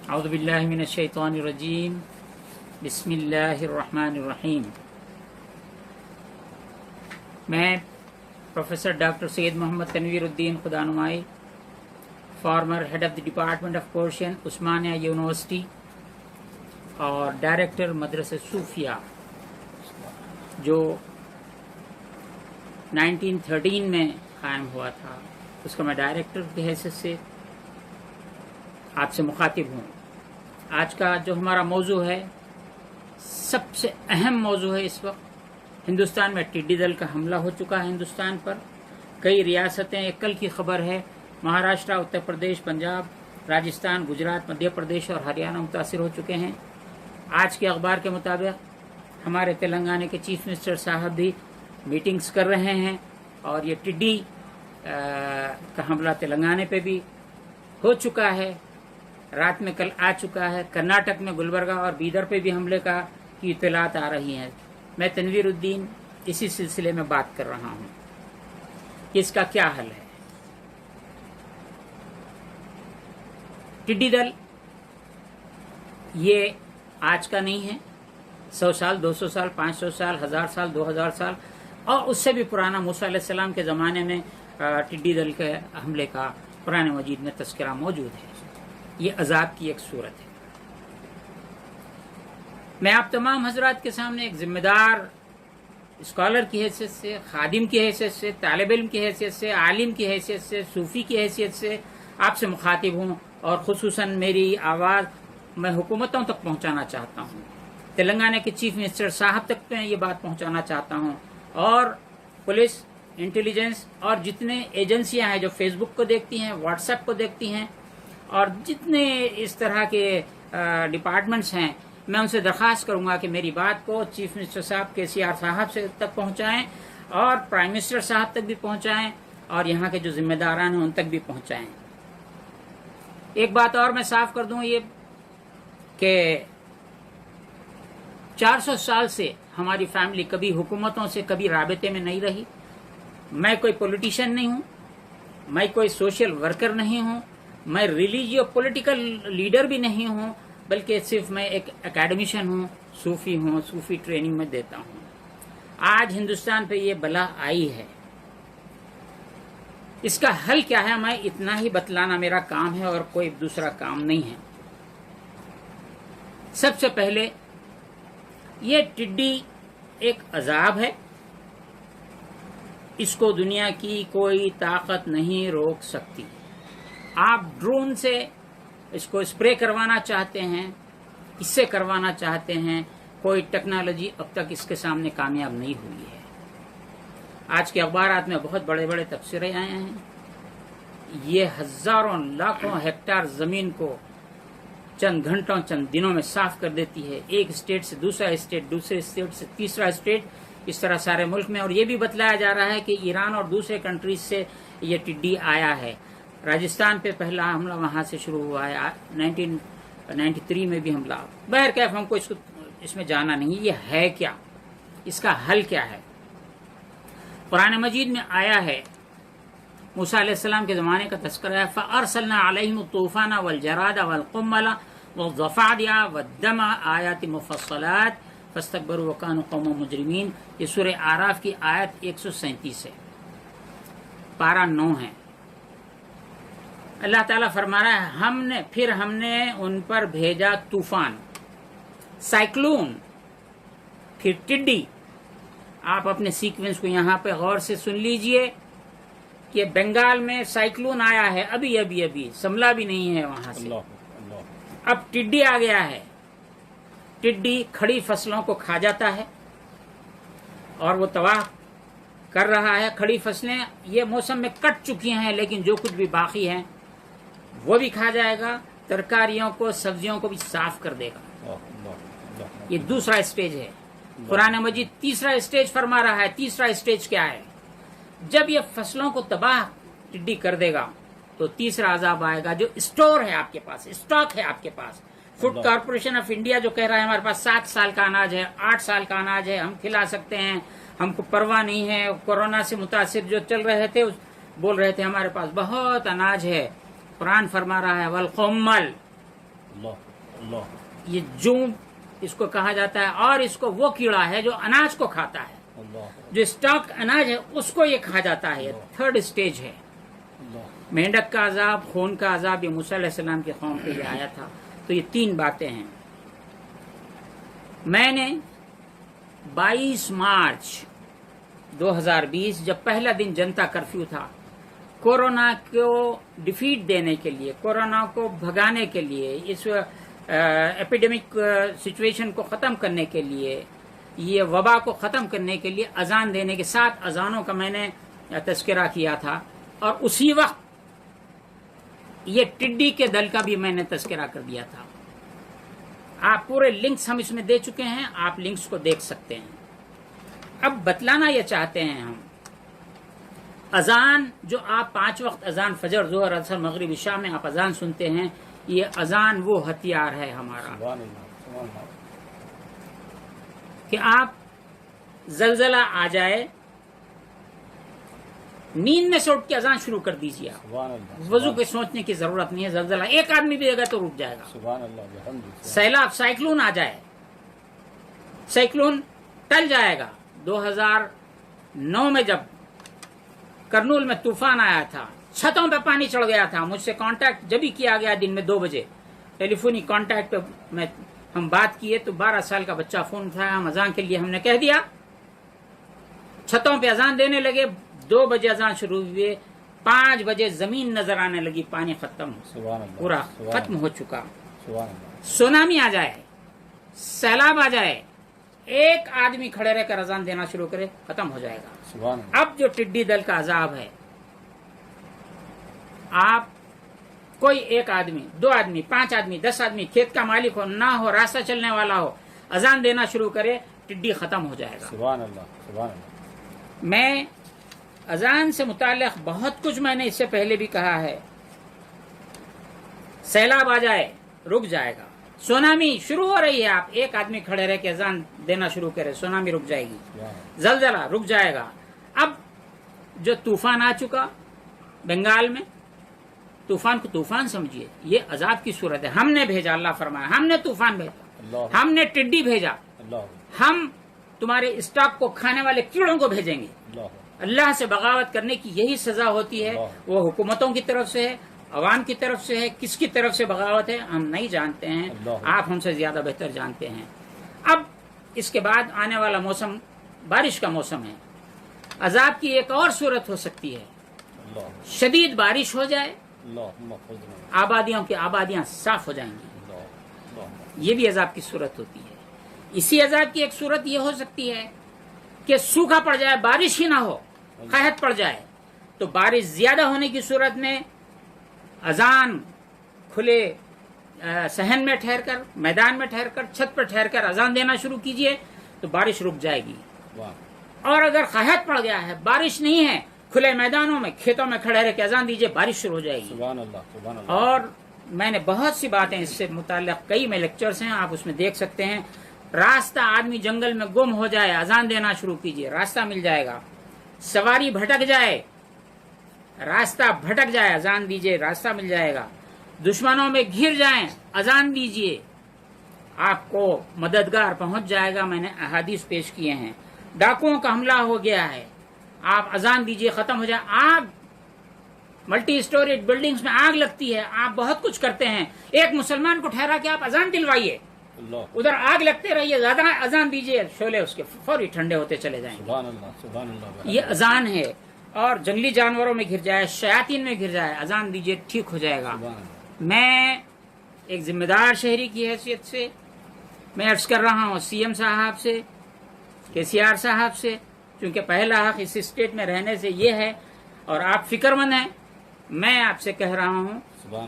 اعوذ باللہ من الشیطان الرجیم بسم اللہ الرحمن الرحیم. میں professor doctor Syed Mohammed Tanveer Uddin Khudanumai, former head of the department of Persian, Osmania university اور ڈائریکٹر مدرسہ صوفیہ، جو 1913 میں قائم ہوا تھا، اس کا میں ڈائریکٹر کی حیثیت سے آپ سے مخاطب ہوں. آج کا جو ہمارا موضوع ہے، سب سے اہم موضوع ہے. اس وقت ہندوستان میں ٹڈی دل کا حملہ ہو چکا ہے ہندوستان پر. کئی ریاستیں، ایک کل کی خبر ہے، مہاراشٹر، اتر پردیش، پنجاب، راجستھان، گجرات، مدھیہ پردیش اور ہریانہ متاثر ہو چکے ہیں. آج کے اخبار کے مطابق ہمارے تلنگانہ کے چیف منسٹر صاحب بھی میٹنگز کر رہے ہیں، اور یہ ٹڈی کا حملہ تلنگانہ پہ بھی ہو چکا ہے. رات میں کل آ چکا ہے. کرناٹک میں گلبرگہ اور بیدر پہ بھی حملے کی اطلاعات آ رہی ہیں. میں تنویر الدین اسی سلسلے میں بات کر رہا ہوں کہ اس کا کیا حل ہے. ٹڈی دل یہ آج کا نہیں ہے. 100 سال، 200 سال، 500 سال، 1000 سال، 2000 سال اور اس سے بھی پرانا موسیٰ علیہ السلام کے زمانے میں ٹڈی دل کے حملے کا قرآن مجید میں تذکرہ موجود ہے. یہ عذاب کی ایک صورت ہے. میں آپ تمام حضرات کے سامنے ایک ذمہ دار اسکالر کی حیثیت سے، خادم کی حیثیت سے، طالب علم کی حیثیت سے، عالم کی حیثیت سے، صوفی کی حیثیت سے آپ سے مخاطب ہوں، اور خصوصاً میری آواز میں حکومتوں تک پہنچانا چاہتا ہوں. تلنگانہ کے چیف منسٹر صاحب تک میں یہ بات پہنچانا چاہتا ہوں، اور پولیس، انٹیلیجنس اور جتنے ایجنسیاں ہیں جو فیس بک کو دیکھتی ہیں، واٹس ایپ کو دیکھتی ہیں، اور جتنے اس طرح کے ڈپارٹمنٹس ہیں، میں ان سے درخواست کروں گا کہ میری بات کو چیف منسٹر صاحب KCR صاحب سے تک پہنچائیں، اور پرائم منسٹر صاحب تک بھی پہنچائیں، اور یہاں کے جو ذمہ داران ہیں ان تک بھی پہنچائیں. ایک بات اور میں صاف کر دوں، یہ کہ 400 سال سے ہماری فیملی کبھی حکومتوں سے کبھی رابطے میں نہیں رہی. میں کوئی پولیٹیشین نہیں ہوں، میں کوئی سوشل ورکر نہیں ہوں، میں ریلیجیو پولیٹیکل لیڈر بھی نہیں ہوں، بلکہ صرف میں ایک اکیڈمیشین ہوں، صوفی ہوں، صوفی ٹریننگ میں دیتا ہوں. آج ہندوستان پہ یہ بلا آئی ہے، اس کا حل کیا ہے؟ میں اتنا ہی بتلانا میرا کام ہے اور کوئی دوسرا کام نہیں ہے. سب سے پہلے یہ ٹڈی ایک عذاب ہے، اس کو دنیا کی کوئی طاقت نہیں روک سکتی. آپ ڈرون سے اس کو اسپرے کروانا چاہتے ہیں، اس سے کروانا چاہتے ہیں، کوئی ٹیکنالوجی اب تک اس کے سامنے کامیاب نہیں ہوئی ہے. آج کے اخبارات میں بہت بڑے بڑے تبصرے آئے ہیں. یہ ہزاروں لاکھوں ہیکٹار زمین کو چند گھنٹوں، چند دنوں میں صاف کر دیتی ہے. ایک اسٹیٹ سے دوسرا اسٹیٹ، دوسرے اسٹیٹ سے تیسرا اسٹیٹ، اس طرح سارے ملک میں. اور یہ بھی بتلایا جا رہا ہے کہ ایران اور دوسرے کنٹریز سے یہ ٹڈی آیا ہے. راجستھان پہ پہلا حملہ وہاں سے شروع ہوا ہے. 1993 میں بھی حملہ. بہرکیف ہم کو اس میں جانا نہیں. یہ ہے کیا؟ اس کا حل کیا ہے؟ قرآن مجید میں آیا ہے، موسیٰ علیہ السلام کے زمانے کا تذکرہ ہے، فَأَرْسَلْنَا عَلَيْهِمُ الطُّوفَانَ وَالْجَرَادَ وَالْقُمَّلَ وَالضَّفَادِعَ وَالدَّمَ آیَاتٍ مُفَصَّلَاتٍ فَاسْتَكْبَرُوا وَكَانُوا قَوْمًا مُجْرِمِينَ. یہ سورہ اعراف کی آیت 137 ہے، پارہ 9 ہے. اللہ تعالیٰ فرما رہا ہے ہم نے ان پر بھیجا طوفان، سائیکلون، پھر ٹڈی. آپ اپنے سیکوینس کو یہاں پہ غور سے سن لیجئے کہ بنگال میں سائیکلون آیا ہے، ابھی سملہ بھی نہیں ہے وہاں سے. اب ٹڈی آ گیا ہے. ٹڈی کھڑی فصلوں کو کھا جاتا ہے اور وہ تباہ کر رہا ہے. کھڑی فصلیں یہ موسم میں کٹ چکی ہیں، لیکن جو کچھ بھی باقی ہیں وہ بھی کھا جائے گا. ترکاریوں کو، سبزیوں کو بھی صاف کر دے گا. یہ دوسرا اسٹیج ہے. قرآن مجید تیسرا اسٹیج فرما رہا ہے. تیسرا اسٹیج کیا ہے؟ جب یہ فصلوں کو تباہ ٹڈی کر دے گا تو تیسرا عذاب آئے گا. جو اسٹور ہے آپ کے پاس، اسٹاک ہے آپ کے پاس. فوڈ کارپوریشن آف انڈیا جو کہہ رہا ہے ہمارے پاس 7 سال کا اناج ہے، 8 سال کا اناج ہے، ہم کھلا سکتے ہیں، ہم کو پرواہ نہیں ہے. کورونا سے متاثر جو چل رہے تھے بول رہے تھے ہمارے پاس بہت اناج ہے. قرآن فرما رہا ہے والقمل، یہ جون اس کو کہا جاتا ہے، اور اس کو وہ کیڑا ہے جو اناج کو کھاتا ہے، جو اسٹاک اناج ہے اس کو یہ کھا جاتا ہے. تھرڈ اسٹیج ہے. مینڈک کا عذاب، خون کا عذاب، یہ موسیٰ علیہ السلام کی قوم پہ یہ آیا تھا. تو یہ 3 باتیں ہیں. میں نے 22 مارچ 2020 جب پہلا دن جنتا کرفیو تھا، کورونا کو ڈیفیٹ دینے کے لیے، کورونا کو بھگانے کے لیے، اس ایپیڈیمک سچویشن کو ختم کرنے کے لیے، یہ وبا کو ختم کرنے کے لیے اذان دینے کے 7 اذانوں کا میں نے تذکرہ کیا تھا. اور اسی وقت یہ ٹڈی کے دل کا بھی میں نے تذکرہ کر دیا تھا. آپ پورے لنکس ہم اس میں دے چکے ہیں، آپ لنکس کو دیکھ سکتے ہیں. اب بتلانا یہ چاہتے ہیں ہم، اذان جو آپ 5 وقت اذان، فجر، ظہر، عصر، مغرب، عشاء میں آپ اذان سنتے ہیں، یہ اذان وہ ہتھیار ہے ہمارا کہ آپ زلزلہ آ جائے، نیند میں سے اٹھ کے اذان شروع کر دیجیے. وضو کے سوچنے کی ضرورت نہیں ہے. زلزلہ ایک آدمی بھی اگر تو رک جائے گا. سیلاب، سائیکلون آ جائے، سائیکلون ٹل جائے گا. 2009 میں جب کرنول میں طوفان آیا تھا، چھتوں پہ پانی چڑھ گیا تھا. مجھ سے کانٹیکٹ جب ہی کیا گیا دن میں 2 بجے، ٹیلی فونی کانٹیکٹ پہ میں ہم بات کیے تو 12 سال کا بچہ فون اٹھایا. ہم اذان کے لیے ہم نے کہہ دیا، چھتوں پہ اذان دینے لگے. 2 بجے اذان شروع ہوئے، 5 بجے زمین نظر آنے لگی، پانی ختم، پورا ختم ہو چکا. سونامی آ جائے، سیلاب آ جائے، ایک آدمی کھڑے رہ کر اذان دینا شروع کرے، ختم ہو جائے گا. اب جو ٹڈی دل کا عذاب ہے، آپ کوئی ایک آدمی، 2 آدمی، 5 آدمی، 10 آدمی، کھیت کا مالک ہو نہ ہو، راستہ چلنے والا ہو، اذان دینا شروع کرے، ٹڈی ختم ہو جائے گا. سبحان اللہ. میں اذان سے متعلق بہت کچھ میں نے اس سے پہلے بھی کہا ہے. سیلاب آ جائے، رک جائے گا. سونامی شروع ہو رہی ہے، آپ ایک آدمی کھڑے رہ کے اذان دینا شروع کرے، سونامی رک جائے گی. زلزلہ رک جائے گا. اب جو طوفان آ چکا بنگال میں، طوفان کو طوفان سمجھیے، یہ عذاب کی صورت ہے. ہم نے بھیجا، اللہ فرمایا، ہم نے طوفان بھیجا، ہم نے ٹڈی بھیجا، ہم تمہارے اسٹاک کو کھانے والے کیڑوں کو بھیجیں گے. اللہ سے بغاوت کرنے کی یہی سزا ہوتی ہے. وہ حکومتوں کی طرف سے ہے، عوام کی طرف سے ہے، کس کی طرف سے بغاوت ہے ہم نہیں جانتے ہیں، آپ ہم سے زیادہ بہتر جانتے ہیں. اب اس کے بعد آنے والا موسم بارش کا موسم ہے. عذاب کی ایک اور صورت ہو سکتی ہے، شدید بارش ہو جائے، آبادیوں کی آبادیاں صاف ہو جائیں گی، یہ بھی عذاب کی صورت ہوتی ہے. اسی عذاب کی ایک صورت یہ ہو سکتی ہے کہ سوکھا پڑ جائے، بارش ہی نہ ہو، قحط پڑ جائے. تو بارش زیادہ ہونے کی صورت میں اذان کھلے صحن میں ٹھہر کر، میدان میں ٹھہر کر، چھت پر ٹھہر کر اذان دینا شروع کیجئے تو بارش رک جائے گی. اور اگر قحط پڑ گیا ہے، بارش نہیں ہے، کھلے میدانوں میں، کھیتوں میں کھڑے رہ کے اذان دیجئے، بارش شروع ہو جائے گی. سبحان اللہ، سبحان اللہ. اور میں نے بہت سی باتیں اس سے متعلق، کئی میں لیکچرز ہیں، آپ اس میں دیکھ سکتے ہیں. راستہ، آدمی جنگل میں گم ہو جائے، اذان دینا شروع کیجئے، راستہ مل جائے گا. سواری بھٹک جائے، راستہ بھٹک جائے، اذان دیجئے، راستہ مل جائے گا. دشمنوں میں گھر جائیں، اذان دیجئے، آپ کو مددگار پہنچ جائے گا. میں نے احادیث پیش کیے ہیں. ڈاکوؤں کا حملہ ہو گیا ہے، آپ اذان دیجئے، ختم ہو جائے. آگ، ملٹی اسٹوریج بلڈنگز میں آگ لگتی ہے، آپ بہت کچھ کرتے ہیں، ایک مسلمان کو ٹھہرا کے آپ اذان دلوائیے، ادھر آگ لگتے رہیے، زیادہ اذان دیجئے، شعلے اس کے فوری ٹھنڈے ہوتے چلے جائیں. سبحان اللہ، سبحان اللہ. یہ اذان ہے. اور جنگلی جانوروں میں گھر جائے، شیاطین میں گھر جائے، اذان دیجئے، ٹھیک ہو جائے گا. میں ایک ذمہ دار شہری کی حیثیت سے میں عرض کر رہا ہوں سی ایم صاحب سے، KCR صاحب سے، کیونکہ پہلا حق اس اسٹیٹ میں رہنے سے یہ ہے، اور آپ فکر مند ہیں. میں آپ سے کہہ رہا ہوں،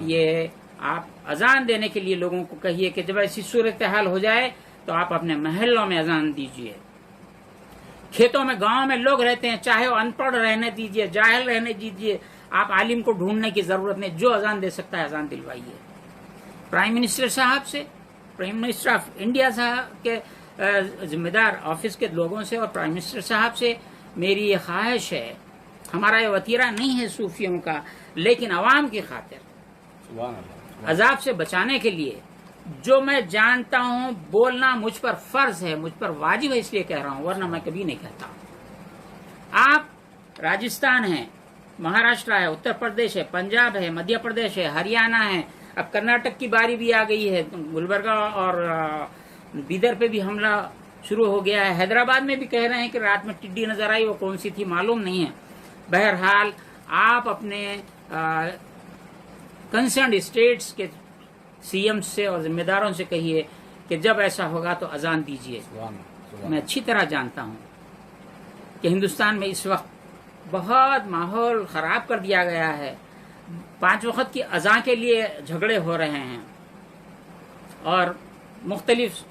یہ آپ اذان دینے کے لیے لوگوں کو کہیے کہ جب ایسی صورتحال ہو جائے تو آپ اپنے محلوں میں اذان دیجئے. کھیتوں میں، گاؤں میں لوگ رہتے ہیں، چاہے وہ ان پڑھ رہنے دیجئے، جاہل رہنے دیجئے، آپ عالم کو ڈھونڈنے کی ضرورت نہیں، جو اذان دے سکتا ہے اذان دلوائیے. پرائم منسٹر صاحب سے، پرائم منسٹر آف انڈیا صاحب کے ذمہ دار آفس کے لوگوں سے اور پرائم منسٹر صاحب سے میری یہ خواہش ہے، ہمارا یہ وتیرہ نہیں ہے صوفیوں کا، لیکن عوام کی خاطر، عذاب سے بچانے کے لیے جو میں جانتا ہوں بولنا مجھ پر فرض ہے، مجھ پر واجب ہے، اس لیے کہہ رہا ہوں، ورنہ میں کبھی نہیں کہتا. آپ راجستھان ہیں، مہاراشٹر ہے، اتر پردیش ہے، پنجاب ہے، مدھیہ پردیش ہے، ہریانہ ہے، اب کرناٹک کی باری بھی آ گئی ہے، گلبرگہ اور بیدر پہ بھی حملہ شروع ہو گیا ہے. حیدرآباد میں بھی کہہ رہے ہیں کہ رات میں ٹڈی نظر آئی، وہ کون سی تھی معلوم نہیں ہے. بہرحال آپ اپنے کنسرنڈ اسٹیٹس کے سی ایم سے اور ذمہ داروں سے کہیے کہ جب ایسا ہوگا تو اذان دیجیے. میں اچھی طرح جانتا ہوں کہ ہندوستان میں اس وقت بہت ماحول خراب کر دیا گیا ہے. 5 وقت کی اذان کے لیے جھگڑے ہو رہے ہیں اور مختلف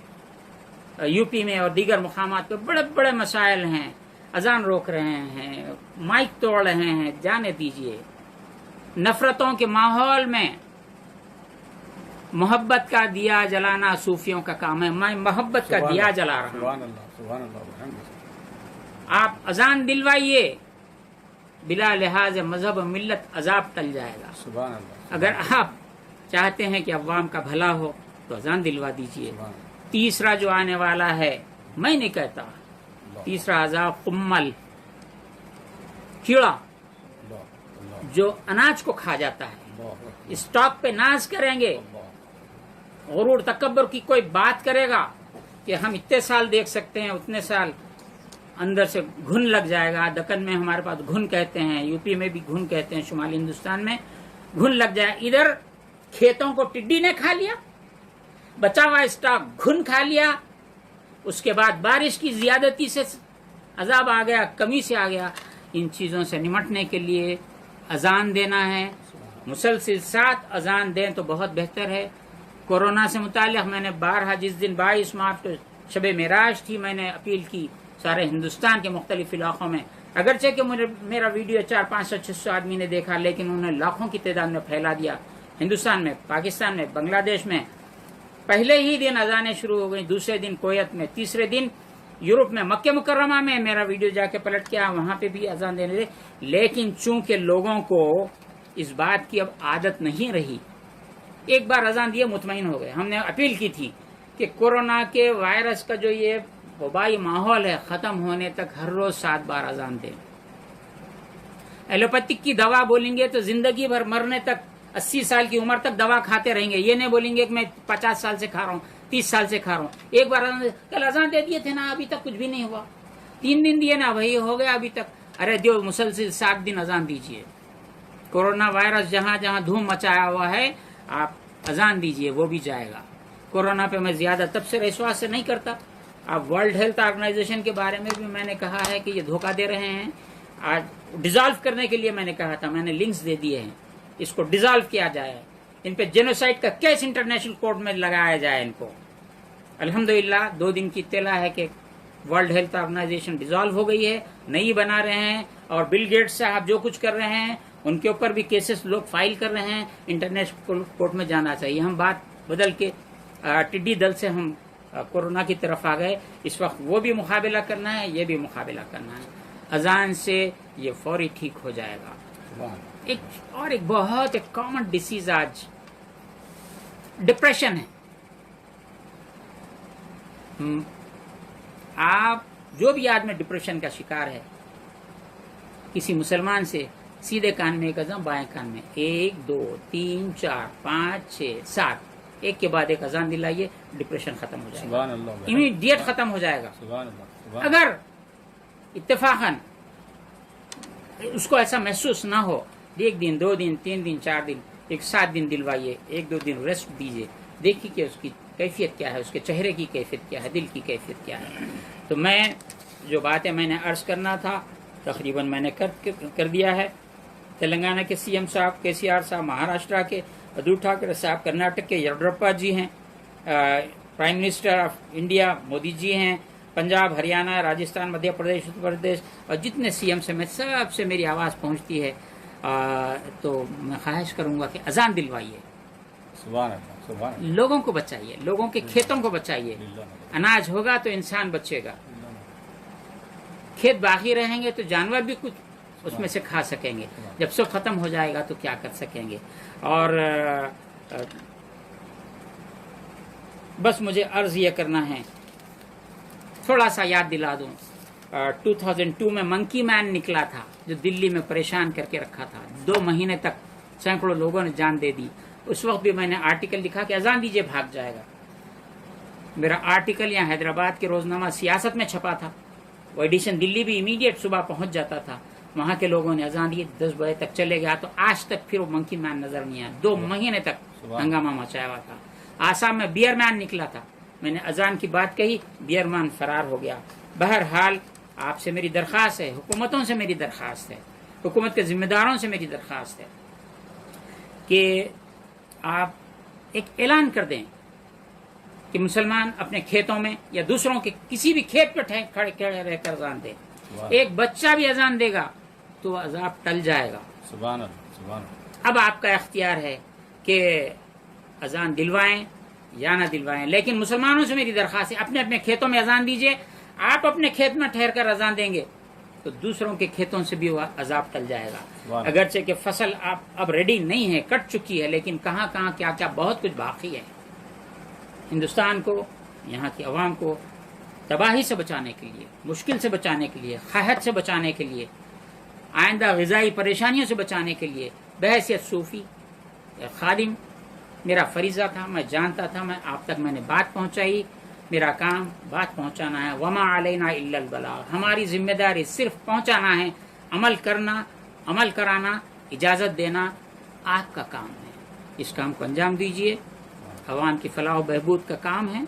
یو پی میں اور دیگر مقامات پہ بڑے بڑے مسائل ہیں. اذان روک رہے ہیں، مائک توڑ رہے ہیں، جانے دیجیے. نفرتوں کے ماحول میں محبت کا دیا جلانا صوفیوں کا کام ہے. میں محبت کا دیا جلا رہا ہوں. سبحان اللہ، سبحان اللہ. آپ اذان دلوائیے، بلا لحاظ مذہب و ملت عذاب ٹل جائے گا. سبحان اللہ. اگر آپ چاہتے ہیں کہ عوام کا بھلا ہو تو اذان دلوا دیجیے. سبحان اللہ. تیسرا جو آنے والا ہے، میں نہیں کہتا، تیسرا عذاب قمل، کیڑا اللہ، اللہ، جو اناج کو کھا جاتا ہے. اللہ، اسٹاک پہ ناز کریں گے، اللہ. غرور تکبر کی کوئی بات کرے گا کہ ہم اتنے سال دیکھ سکتے ہیں، اتنے سال اندر سے گھن لگ جائے گا. دکن میں ہمارے پاس گھن کہتے ہیں، یو پی میں بھی گھن کہتے ہیں، شمالی ہندوستان میں گھن لگ جائے. ادھر کھیتوں کو ٹڈی نے کھا لیا، بچا ہوا اسٹاک گھن کھا لیا، اس کے بعد بارش کی زیادتی سے عذاب آ گیا، کمی سے آ گیا. ان چیزوں سے نمٹنے کے لیے اذان دینا ہے، مسلسل 7 اذان دیں تو بہت بہتر ہے. کورونا سے متعلق میں نے بارہا، جس دن 22 مارچ کو شب معراج تھی، میں نے اپیل کی سارے ہندوستان کے مختلف علاقوں میں. اگرچہ کہ میرا ویڈیو 400، 500، 600 آدمی نے دیکھا، لیکن انہوں نے لاکھوں کی تعداد میں پھیلا دیا. ہندوستان میں، پاکستان میں، بنگلہ دیش میں پہلے ہی دن اذانیں شروع ہو گئی، دوسرے دن کویت میں، تیسرے دن یورپ میں، مکہ مکرمہ میں میرا ویڈیو جا کے پلٹ کیا، وہاں پہ بھی اذان دینے دے. لیکن چونکہ لوگوں کو اس بات کی اب عادت نہیں رہی، ایک بار اذان دیے مطمئن ہو گئے. ہم نے اپیل کی تھی کہ کورونا کے وائرس کا جو یہ وبائی ماحول ہے ختم ہونے تک ہر روز 7 بار اذان دیں. ایلوپیتھک کی دوا بولیں گے تو زندگی بھر مرنے تک، 80 سال کی عمر تک دوا کھاتے رہیں گے. یہ نہیں بولیں گے کہ میں 50 سال سے کھا رہا ہوں، 30 سال سے کھا رہا ہوں. ایک بار کل اذان دے دیے تھے نا، ابھی تک کچھ بھی نہیں ہوا. 3 دن دیے نا، وہی ہو گیا ابھی تک. ارے دیو مسلسل 7 دن اذان دیجیے. کورونا وائرس جہاں جہاں دھوم مچایا ہوا ہے، آپ اذان دیجیے، وہ بھی جائے گا. کورونا پہ میں زیادہ تبصرہ اس واسطے سے نہیں کرتا. اب ورلڈ ہیلتھ آرگنائزیشن کے بارے میں بھی میں نے کہا ہے کہ یہ دھوکہ دے رہے ہیں. آج ڈیزالو کرنے کے لیے میں نے کہا تھا، میں نے لنکس دے دیے ہیں، اس کو ڈیزالو کیا جائے. ان پہ جینوسائڈ کا کیس انٹرنیشنل کورٹ میں لگایا جائے ان کو. الحمدللہ 2 دن کی اطلاع ہے کہ ورلڈ ہیلتھ آرگنائزیشن ڈیزالو ہو گئی ہے، نئی بنا رہے ہیں. اور بل گیٹس صاحب جو کچھ کر رہے ہیں ان کے اوپر بھی کیسز لوگ فائل کر رہے ہیں. انٹرنیشنل کورٹ میں جانا چاہیے. ہم بات بدل کے ٹڈی دل سے ہم کورونا کی طرف آ گئے. اس وقت وہ بھی مقابلہ کرنا ہے، یہ بھی مقابلہ کرنا ہے. اذان سے یہ فوری ٹھیک ہو جائے گا. ایک بہت کامن ڈیسیز آج ڈپریشن ہے. آپ جو بھی آدمی ڈپریشن کا شکار ہے، کسی مسلمان سے سیدھے کان میں ایک اذان، بائیں کان میں 1 2 3 4 5 6 7 ایک کے بعد ایک اذان دلائیے، ڈپریشن ختم ہو جائے گا. سبحان اللہ. امیڈیٹ ختم ہو جائے گا. سبحان اللہ. سبحان اگر اتفاقاً اس کو ایسا محسوس نہ ہو، 1 دن 2 دن 3 دن 4 دن 7 دن دلوائیے، 1-2 دن ریسٹ دیجیے، دیکھیے کہ اس کی کیفیت کیا ہے، اس کے چہرے کی کیفیت کیا ہے، دل کی کیفیت کیا ہے. تو میں جو باتیں میں نے عرض کرنا تھا تقریباً میں نے کر دیا ہے. تلنگانہ کے سی ایم صاحب KCR صاحب، مہاراشٹر کے ادھو ٹھاکرے صاحب، کرناٹک کے یڈیورپا جی ہیں، prime minister of India Modi ji ہیں، پنجاب، ہریانہ، راجستھان، مدھیہ پردیش، اتر پردیش، اور جتنے سی ایم سے میں سب سے میری آواز پہنچتی ہے. تو میں خواہش کروں گا کہ اذان دلوائیے، سبحان اللہ. سبحان اللہ. لوگوں کو بچائیے، لوگوں کے کھیتوں کو بچائیے. اناج ہوگا تو انسان بچے گا. کھیت باقی رہیں گے تو جانور بھی کچھ اس میں سے کھا سکیں گے. جب سب ختم ہو جائے گا تو کیا کر سکیں گے. اور بس مجھے عرض یہ کرنا ہے، تھوڑا سا یاد دلا دوں، 2002 میں منکی مین نکلا تھا جو دلی میں پریشان کر کے رکھا تھا، 2 مہینے تک سینکڑوں لوگوں نے جان دے دی. اس وقت بھی میں نے آرٹیکل لکھا کہ اذان دیجیے بھاگ جائے گا. میرا آرٹیکل یہاں حیدرآباد کے روزنامہ سیاست میں چھپا تھا، وہ ایڈیشن دلی بھی امیڈیٹ صبح پہنچ جاتا تھا. وہاں کے لوگوں نے اذان دی، 10 بجے تک چلے گیا تو آج تک پھر وہ منکی مین نظر نہیں آیا. 2 مہینے تک ہنگامہ مچایا ہوا تھا. آسام میں بیئر مین نکلا تھا، میں نے اذان کی بات کہی، بیئر مین فرار ہو گیا. بہرحال آپ سے میری درخواست ہے، حکومتوں سے میری درخواست ہے، حکومت کے ذمہ داروں سے میری درخواست ہے کہ آپ ایک اعلان کر دیں کہ مسلمان اپنے کھیتوں میں یا دوسروں کے کسی بھی کھیت پر کھڑے رہ کر اذان دیں. ایک بچہ بھی اذان دے گا تو عذاب ٹل جائے گا. سبحان اللہ، سبحان اللہ. اب آپ کا اختیار ہے کہ اذان دلوائیں یا نہ دلوائیں، لیکن مسلمانوں سے میری درخواست ہے اپنے اپنے کھیتوں میں اذان دیجیے. آپ اپنے کھیت میں ٹھہر کر اذان دیں گے تو دوسروں کے کھیتوں سے بھی وہ عذاب ٹل جائے گا. اگرچہ کہ فصل اب ریڈی نہیں ہے، کٹ چکی ہے، لیکن کہاں کہاں کیا کیا بہت کچھ باقی ہے. ہندوستان کو، یہاں کی عوام کو تباہی سے بچانے کے لیے، مشکل سے بچانے کے لیے، قحط سے بچانے کے لیے، آئندہ غذائی پریشانیوں سے بچانے کے لیے بحیثیت صوفی یا خادم میرا فریضہ تھا. میں جانتا تھا، میں آپ تک میں نے بات پہنچائی. میرا کام بات پہنچانا ہے. وما علینا الا البلاغ، ہماری ذمہ داری صرف پہنچانا ہے. عمل کرنا، عمل کرانا، اجازت دینا آپ کا کام ہے. اس کام کو انجام دیجیے. عوام کی فلاح و بہبود کا کام ہے،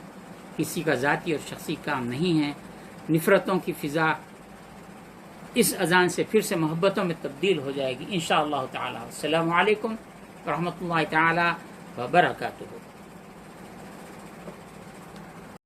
کسی کا ذاتی اور شخصی کام نہیں ہے. نفرتوں کی فضا اس اذان سے پھر سے محبتوں میں تبدیل ہو جائے گی انشاءاللہ تعالی. السلام علیکم ورحمۃ اللہ تعالی وبرکاتہ.